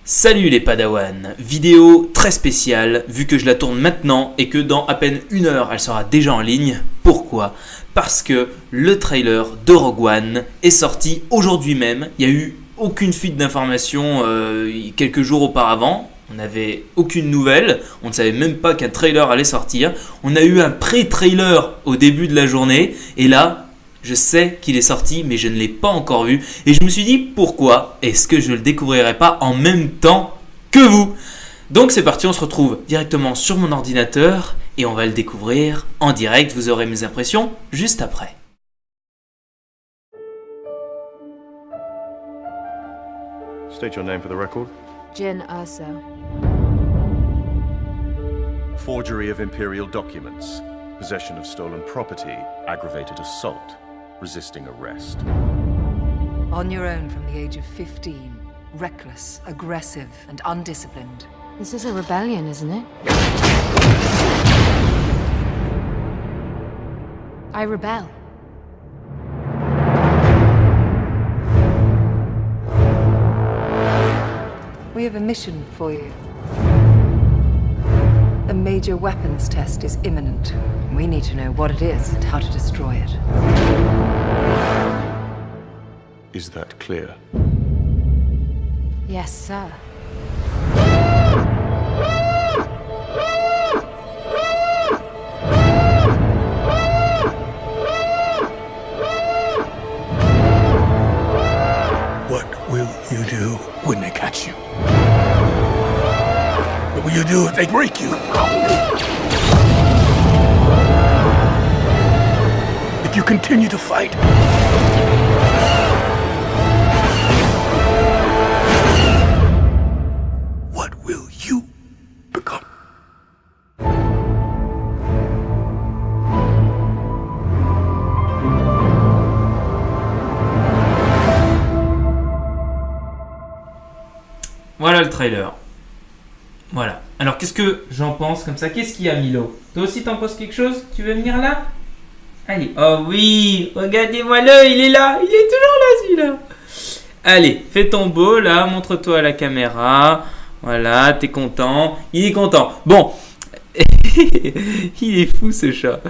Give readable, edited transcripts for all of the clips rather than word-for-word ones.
Salut les Padawan, vidéo très spéciale vu que je la tourne maintenant et que dans à peine une heure elle sera déjà en ligne. Pourquoi? Parce que le trailer de Rogue One est sorti aujourd'hui même. Il n'y a eu aucune fuite d'informations quelques jours auparavant. On n'avait aucune nouvelle, on ne savait même pas qu'un trailer allait sortir. On a eu un pré-trailer au début de la journée et là, je sais qu'il est sorti, mais je ne l'ai pas encore vu. Et je me suis dit, pourquoi est-ce que je ne le découvrirais pas en même temps que vous? Donc c'est parti, on se retrouve directement sur mon ordinateur et on va le découvrir en direct. Vous aurez mes impressions juste après. State your name for the record. Jyn Erso. Forgery of imperial documents, possession of stolen property, aggravated assault, resisting arrest. On your own from the age of 15. Reckless, aggressive, and undisciplined. This is a rebellion, isn't it? I rebel. We have a mission for you. A major weapons test is imminent. We need to know what it is and how to destroy it. Is that clear? Yes, sir. What will you do when they catch you? What will you do if they break you? If you continue to fight? What will you become? Voilà le trailer. Voilà. Alors qu'est-ce que j'en pense comme ça? Qu'est-ce qu'il y a, Milo? Toi aussi t'en penses quelque chose? Tu veux venir là? Allez. Oh oui, regardez-moi-le, il est là. Il est toujours là celui-là. Allez, fais ton beau là, montre-toi à la caméra. Voilà, t'es content. Il est content. Bon. Il est fou ce chat.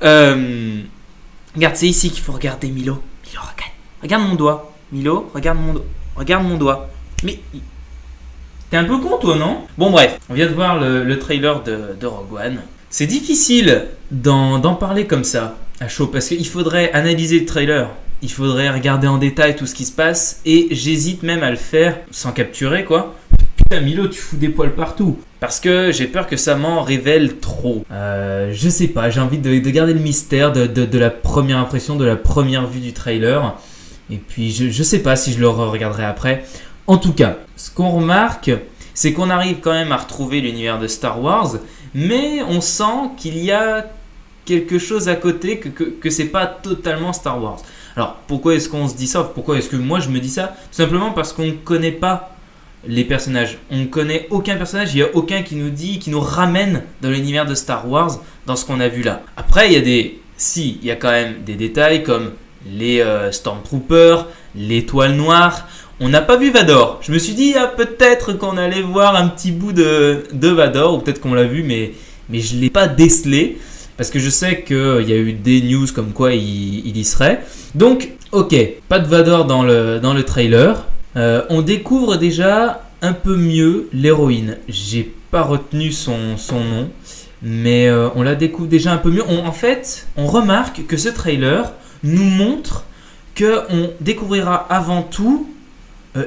Regarde, c'est ici qu'il faut regarder Milo. Milo, regarde. Regarde mon doigt. Milo, regarde mon doigt. Mais... t'es un peu con toi, non? Bon bref, on vient de voir le trailer de Rogue One. C'est difficile d'en parler comme ça, à chaud, parce qu'il faudrait analyser le trailer. Il faudrait regarder en détail tout ce qui se passe, et j'hésite même à le faire sans capturer, quoi. Putain Milo, tu fous des poils partout. Parce que j'ai peur que ça m'en révèle trop. Je sais pas, j'ai envie de garder le mystère de la première impression, de la première vue du trailer. Et puis je sais pas si je le regarderai après. En tout cas, ce qu'on remarque, c'est qu'on arrive quand même à retrouver l'univers de Star Wars, mais on sent qu'il y a quelque chose à côté, que c'est pas totalement Star Wars. Alors, pourquoi est-ce qu'on se dit ça? Pourquoi est-ce que moi je me dis ça? Tout simplement parce qu'on ne connaît pas les personnages. On ne connaît aucun personnage, il n'y a aucun qui nous ramène dans l'univers de Star Wars, dans ce qu'on a vu là. Après, il y a quand même des détails comme les Stormtroopers, l'étoile noire. On n'a pas vu Vador. Je me suis dit peut-être qu'on allait voir un petit bout de Vador, ou peut-être qu'on l'a vu, mais je ne l'ai pas décelé, parce que je sais qu'il y a eu des news comme quoi il y serait. Donc, ok, pas de Vador dans le trailer. On découvre déjà un peu mieux l'héroïne. J'ai pas retenu son nom, mais on la découvre déjà un peu mieux. En fait, on remarque que ce trailer nous montre qu'on découvrira avant tout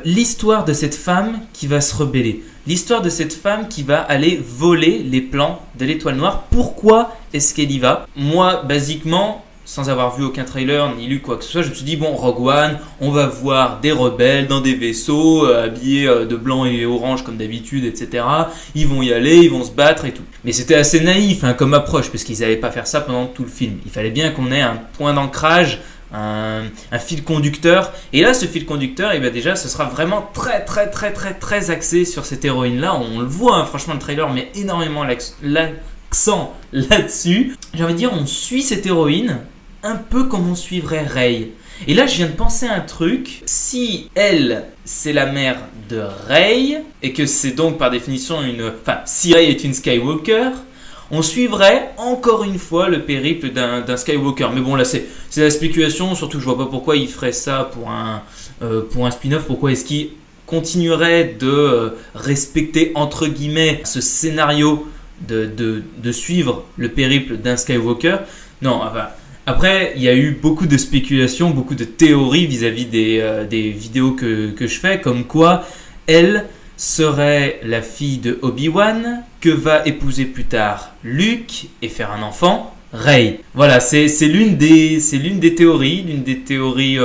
l'histoire de cette femme qui va se rebeller. L'histoire de cette femme qui va aller voler les plans de l'étoile noire. Pourquoi est-ce qu'elle y va? Moi, basiquement, sans avoir vu aucun trailer ni lu quoi que ce soit, je me suis dit, bon, Rogue One, on va voir des rebelles dans des vaisseaux, habillés de blanc et orange comme d'habitude, etc. Ils vont y aller, ils vont se battre et tout. Mais c'était assez naïf comme approche, parce qu'ils n'allaient pas faire ça pendant tout le film. Il fallait bien qu'on ait un point d'ancrage, un fil conducteur, et là ce fil conducteur, et bien déjà ce sera vraiment très axé sur cette héroïne là. On le voit, franchement le trailer met énormément l'accent là-dessus. J'ai envie de dire, on suit cette héroïne un peu comme on suivrait Rey. Et là, je viens de penser à un truc. Si elle, c'est la mère de Rey, et que c'est donc par définition si Rey est une Skywalker, on suivrait encore une fois le périple d'un Skywalker. Mais bon, là, c'est la spéculation. Surtout, je vois pas pourquoi il ferait ça pour un spin-off. Pourquoi est-ce qu'il continuerait de respecter, entre guillemets, ce scénario de suivre le périple d'un Skywalker. Non, enfin... Après, il y a eu beaucoup de spéculations, beaucoup de théories vis-à-vis des vidéos que je fais, comme quoi elle serait la fille de Obi-Wan, que va épouser plus tard Luke et faire un enfant, Rey. Voilà, c'est l'une des théories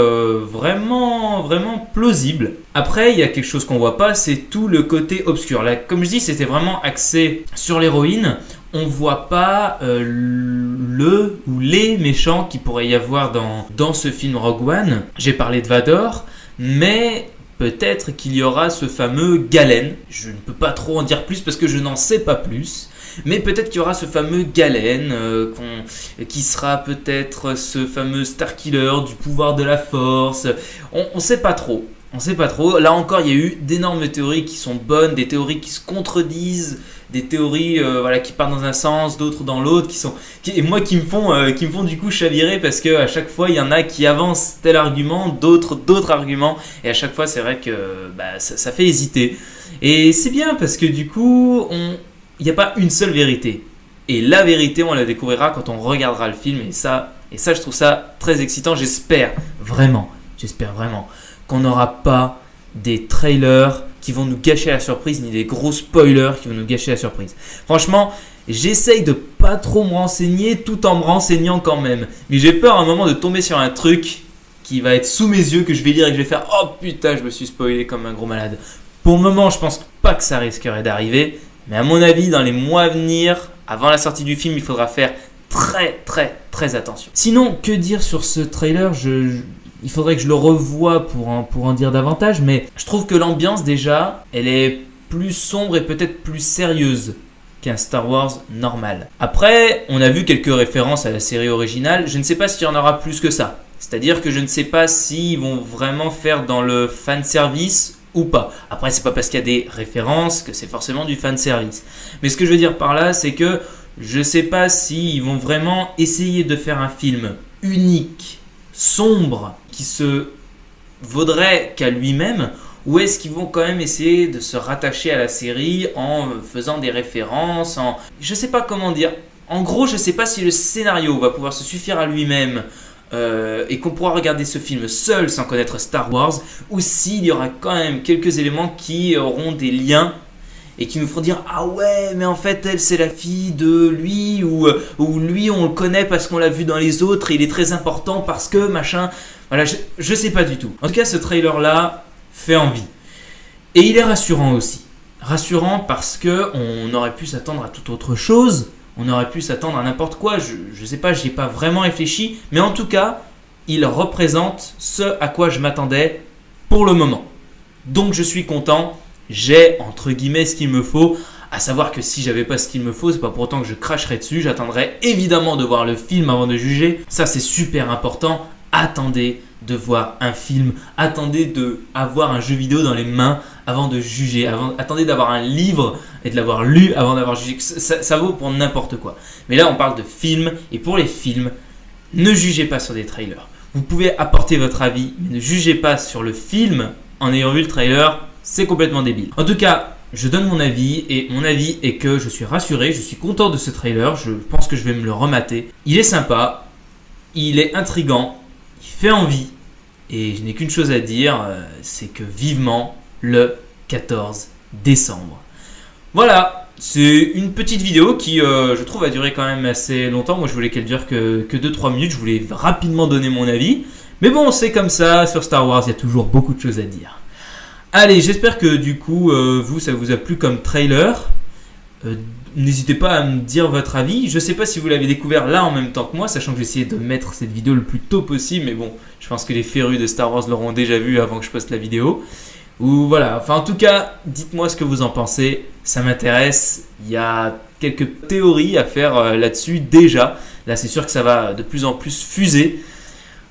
vraiment plausibles. Après, il y a quelque chose qu'on voit pas, c'est tout le côté obscur. Là, comme je dis, c'était vraiment axé sur l'héroïne. On voit pas le ou les méchants qu'il pourrait y avoir dans ce film Rogue One. J'ai parlé de Vador, mais peut-être qu'il y aura ce fameux Galen. Je ne peux pas trop en dire plus parce que je n'en sais pas plus. Mais peut-être qu'il y aura ce fameux Galen qui sera peut-être ce fameux Starkiller du pouvoir de la Force. On sait pas trop. On sait pas trop. Là encore, il y a eu d'énormes théories qui sont bonnes, des théories qui se contredisent, des théories qui partent dans un sens, d'autres dans l'autre, qui me font du coup chavirer parce que à chaque fois il y en a qui avancent tel argument, d'autres arguments, et à chaque fois c'est vrai que ça fait hésiter. Et c'est bien parce que du coup il n'y a pas une seule vérité. Et la vérité, on la découvrira quand on regardera le film, et ça je trouve ça très excitant. J'espère vraiment qu'on n'aura pas des trailers qui vont nous gâcher la surprise, ni des gros spoilers qui vont nous gâcher la surprise. Franchement, j'essaye de pas trop me renseigner tout en me renseignant quand même. Mais j'ai peur à un moment de tomber sur un truc qui va être sous mes yeux, que je vais lire et que je vais faire « Oh putain, je me suis spoilé comme un gros malade ». Pour le moment, je pense pas que ça risquerait d'arriver. Mais à mon avis, dans les mois à venir, avant la sortie du film, il faudra faire très attention. Sinon, que dire sur ce trailer ? Il faudrait que je le revoie pour en dire davantage, mais je trouve que l'ambiance déjà, elle est plus sombre et peut-être plus sérieuse qu'un Star Wars normal. Après, on a vu quelques références à la série originale, je ne sais pas s'il y en aura plus que ça. C'est-à-dire que je ne sais pas s'ils vont vraiment faire dans le fanservice ou pas. Après, c'est pas parce qu'il y a des références que c'est forcément du fanservice. Mais ce que je veux dire par là, c'est que je ne sais pas s'ils vont vraiment essayer de faire un film unique, sombre, qui se vaudrait qu'à lui-même, ou est-ce qu'ils vont quand même essayer de se rattacher à la série en faisant des références, je sais pas comment dire. En gros, je sais pas si le scénario va pouvoir se suffire à lui-même et qu'on pourra regarder ce film seul sans connaître Star Wars, ou s'il y aura quand même quelques éléments qui auront des liens et qui nous feront dire « Ah ouais, mais en fait, elle, c'est la fille de lui, ou lui, on le connaît parce qu'on l'a vu dans les autres, et il est très important parce que machin... » Voilà, je sais pas du tout. En tout cas, ce trailer-là fait envie. Et il est rassurant aussi. Rassurant parce qu'on aurait pu s'attendre à toute autre chose, on aurait pu s'attendre à n'importe quoi, je sais pas, j'y ai pas vraiment réfléchi, mais en tout cas, il représente ce à quoi je m'attendais pour le moment. Donc je suis content. J'ai entre guillemets ce qu'il me faut, à savoir que si j'avais pas ce qu'il me faut, c'est pas pour autant que je cracherais dessus. J'attendrai évidemment de voir le film avant de juger, ça c'est super important. Attendez de voir un film, attendez d'avoir un jeu vidéo dans les mains avant de juger, attendez d'avoir un livre et de l'avoir lu avant d'avoir jugé. Ça vaut pour n'importe quoi. Mais là on parle de films, et pour les films, ne jugez pas sur des trailers. Vous pouvez apporter votre avis, mais ne jugez pas sur le film en ayant vu le trailer. C'est complètement débile. En tout cas, je donne mon avis, et mon avis est que je suis rassuré, je suis content de ce trailer, je pense que je vais me le remater. Il est sympa, il est intriguant, il fait envie, et je n'ai qu'une chose à dire, c'est que vivement le 14 décembre. Voilà, c'est une petite vidéo qui, je trouve, a duré quand même assez longtemps. Moi, je voulais qu'elle dure que 2-3 minutes, je voulais rapidement donner mon avis. Mais bon, c'est comme ça, sur Star Wars, il y a toujours beaucoup de choses à dire. Allez, j'espère que du coup, ça vous a plu comme trailer. N'hésitez pas à me dire votre avis. Je ne sais pas si vous l'avez découvert là en même temps que moi, sachant que j'ai essayé de mettre cette vidéo le plus tôt possible. Mais bon, je pense que les férus de Star Wars l'auront déjà vu avant que je poste la vidéo. Ou voilà, enfin en tout cas, dites-moi ce que vous en pensez. Ça m'intéresse. Il y a quelques théories à faire là-dessus déjà. Là, c'est sûr que ça va de plus en plus fuser.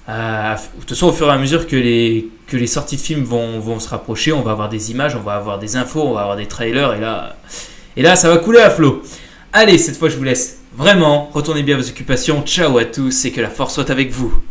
De toute façon, au fur et à mesure que les sorties de films vont se rapprocher, on va avoir des images, on va avoir des infos, on va avoir des trailers, et là ça va couler à flot. Allez, cette fois je vous laisse. Vraiment, retournez bien à vos occupations. Ciao à tous et que la force soit avec vous.